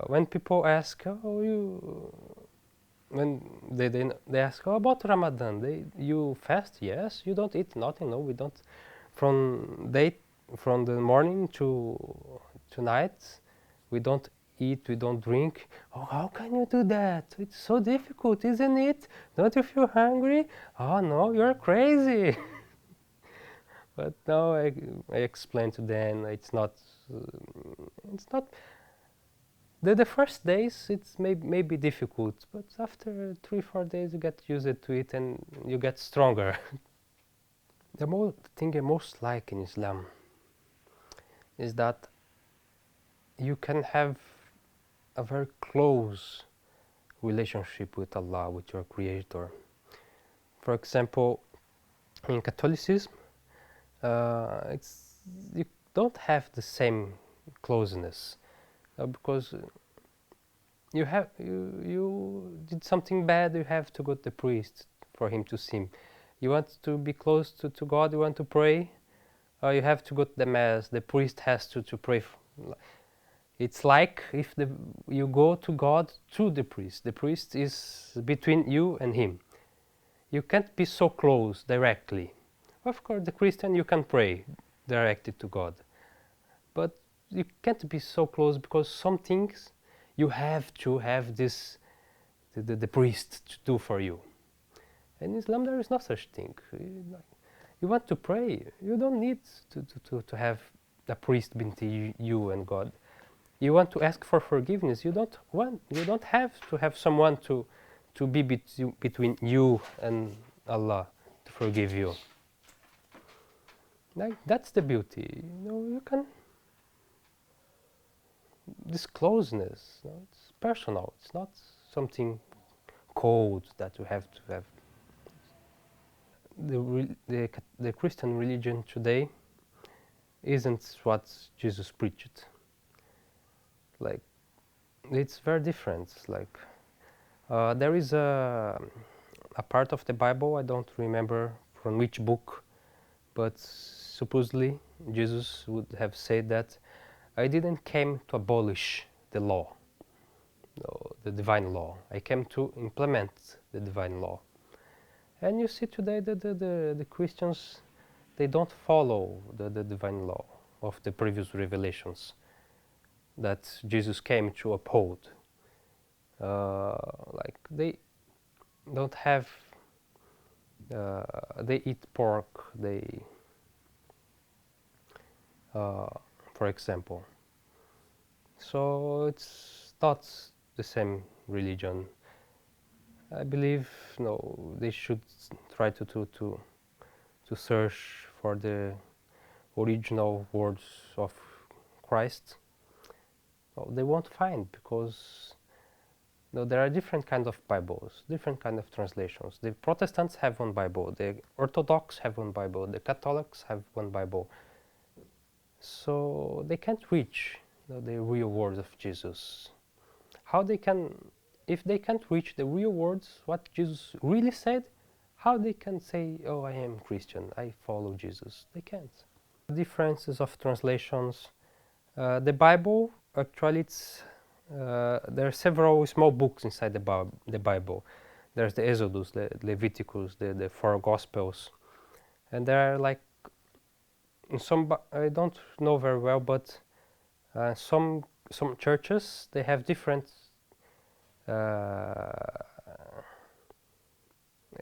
When people ask, when they ask, about Ramadan, you fast? Yes. You don't eat nothing? No, we don't. From the morning to night, we don't eat, we don't drink. Oh, how can you do that? It's so difficult, isn't it? Don't you feel hungry? Oh no, you're crazy. But now I explain to them it's not the first days it's maybe difficult, but after 3-4 days you get used to it and you get stronger. The thing I most like in Islam is that you can have a very close relationship with Allah, with your Creator. For example, in Catholicism, you don't have the same closeness because you did something bad. You have to go to the priest for him to see. You want to be close to God. You want to pray. You have to go to the mass. The priest has to pray. It's like if you go to God through the priest. The priest is between you and him. You can't be so close directly. Of course, the Christian, you can pray directed to God. But you can't be so close because some things you have to have the priest to do for you. In Islam, there is no such thing. You want to pray, you don't need to have a priest between you and God. You want to ask for forgiveness, you don't have to have someone to be between you and Allah to forgive you. That's the beauty. You can. This closeness, it's personal. It's not something cold that you have to have. The Christian religion today isn't what Jesus preached. Like, it's very different. Like, there is a part of the Bible, I don't remember from which book, but supposedly Jesus would have said that I didn't came to abolish the law, the divine law. I came to implement the divine law. And you see today that the Christians, they don't follow the divine law of the previous revelations that Jesus came to uphold. Like they don't have, they eat pork, for example. So it's not the same religion. I believe they should try to search for the original words of Christ. Well, they won't find because there are different kinds of Bibles, different kinds of translations. The Protestants have one Bible, the Orthodox have one Bible, the Catholics have one Bible. So they can't reach the real words of Jesus. How they can, if they can't reach the real words, what Jesus really said, how they can say, oh, I am Christian, I follow Jesus? They can't. Differences of translations. The Bible, actually, there are several small books inside the Bible. There's the Exodus, the Leviticus, the 4 Gospels. And there are like, I don't know very well, but some churches, they have different, I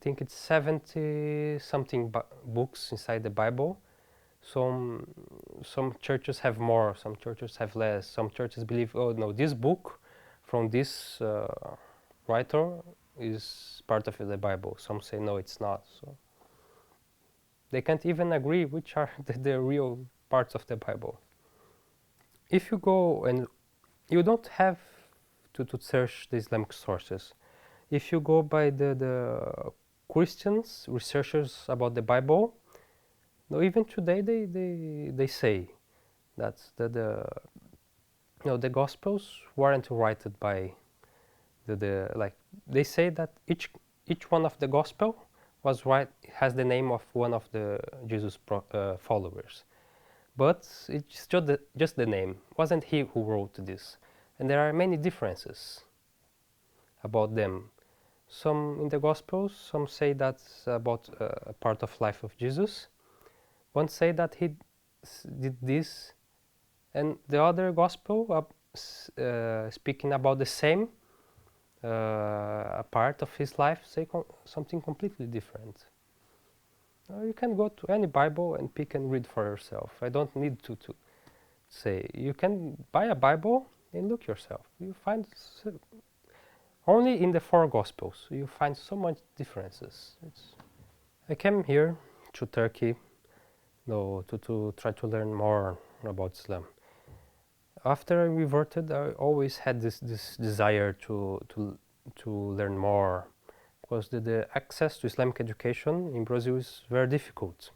think it's 70 something books inside the Bible. Some churches have more, some churches have less. Some churches believe, oh no, this book from this writer is part of the Bible. Some say no, it's not. So they can't even agree which are the real parts of the Bible. If you go and you don't have to search the Islamic sources. If you go by the Christians, researchers about the Bible, even today they say that the Gospels weren't written by they say that each one of the Gospel has the name of one of the Jesus followers, but it's just the name. Wasn't he who wrote this? and there are many differences about them. Some in the Gospels, some say that's about a part of life of Jesus. One say that he did this, and the other Gospel speaking about the same a part of his life say something completely different. You can go to any Bible and pick and read for yourself. I don't need to say. You can buy a Bible and look yourself. You find only in the 4 Gospels you find so much differences. I came here to Turkey to try to learn more about Islam. After I reverted, I always had this desire to learn more, because the access to Islamic education in Brazil is very difficult,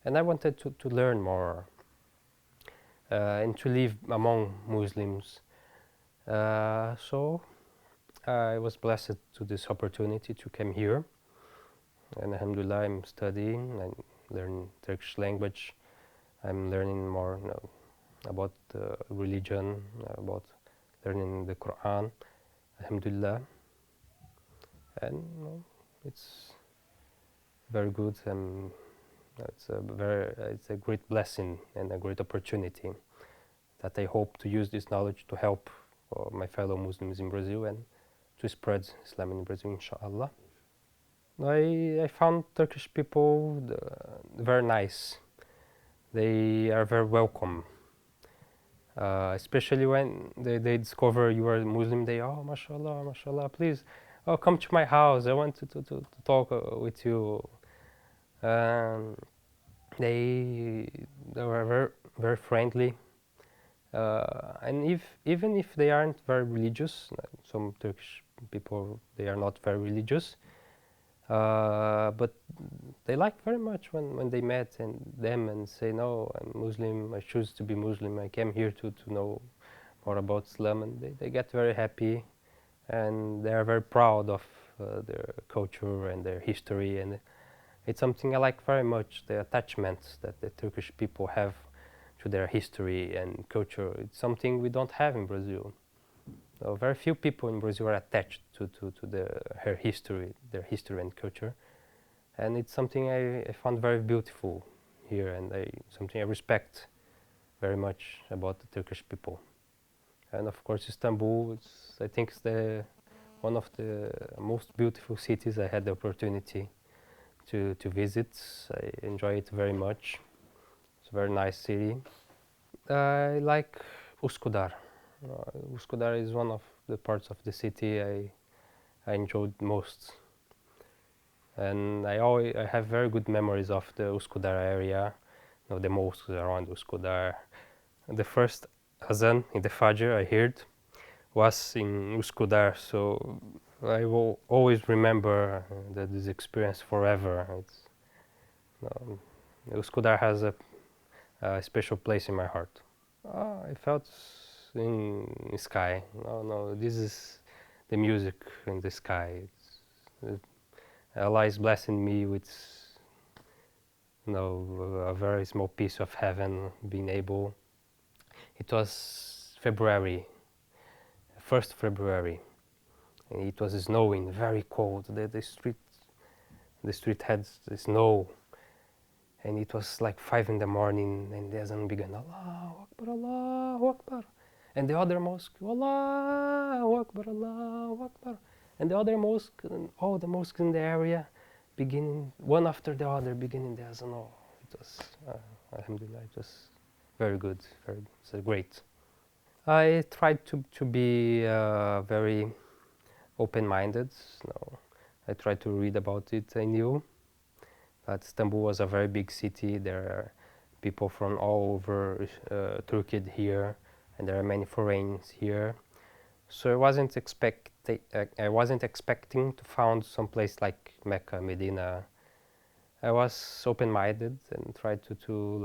and I wanted to learn more and to live among Muslims. So I was blessed to this opportunity to come here, and alhamdulillah I'm studying and learning Turkish language. I'm learning more about religion, about learning the Quran, alhamdulillah, and it's very good, and it's a great blessing and a great opportunity that I hope to use this knowledge to help my fellow Muslims in Brazil and to spread Islam in Brazil, inshallah. I found Turkish people very nice. They are very welcome. Especially when they discover you are a Muslim, they, oh, mashallah, mashallah, please, come to my house, I want to talk with you. They were very, very friendly. And even if they aren't very religious, some Turkish people, they are not very religious, but they like very much when they met them and say, no, I'm Muslim, I choose to be Muslim, I came here to know more about Islam, and they get very happy, and they are very proud of their culture and their history, and it's something I like very much, the attachment that the Turkish people have to their history and culture. It's something we don't have in Brazil. Very few people in Brazil are attached to their history and culture, and it's something I found very beautiful here, and something I respect very much about the Turkish people. And of course, Istanbul, I think it's one of the most beautiful cities I had the opportunity to visit. I enjoy it very much. It's a very nice city. I like Üsküdar. Üsküdar is one of the parts of the city I enjoyed most, and I have very good memories of the Üsküdar area, the mosques around Üsküdar. The first azan in the Fajr I heard was in Üsküdar, so I will always remember this experience forever. Üsküdar has a special place in my heart. I felt in the sky. No, this is the music in the sky. Allah is blessing me with a very small piece of heaven, being able. It was February, 1st February. It was snowing, very cold. The street had snow, and it was like 5 in the morning, and the azan began, Allahu Akbar, Allahu Akbar. And the other mosque, Allahu Akbar, Allahu Akbar. And the other mosque, and all the mosques in the area, beginning one after the other, beginning the azan. Oh, it was, alhamdulillah, it was very good, it's great. I tried to be very open-minded. I tried to read about it. I knew that Istanbul was a very big city. There are people from all over Turkey here, and there are many foreigners here. So I wasn't expecting to find some place like Mecca, Medina. I was open-minded and tried to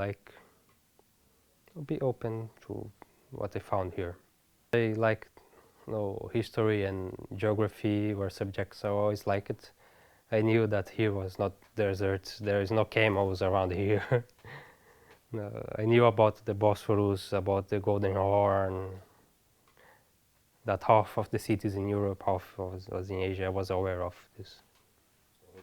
be open to what I found here. I like history and geography were subjects I always liked it. I knew that here was not desert, there is no camels around here. I knew about the Bosphorus, about the Golden Horn. that half of the cities in Europe, half was in Asia, was aware of this.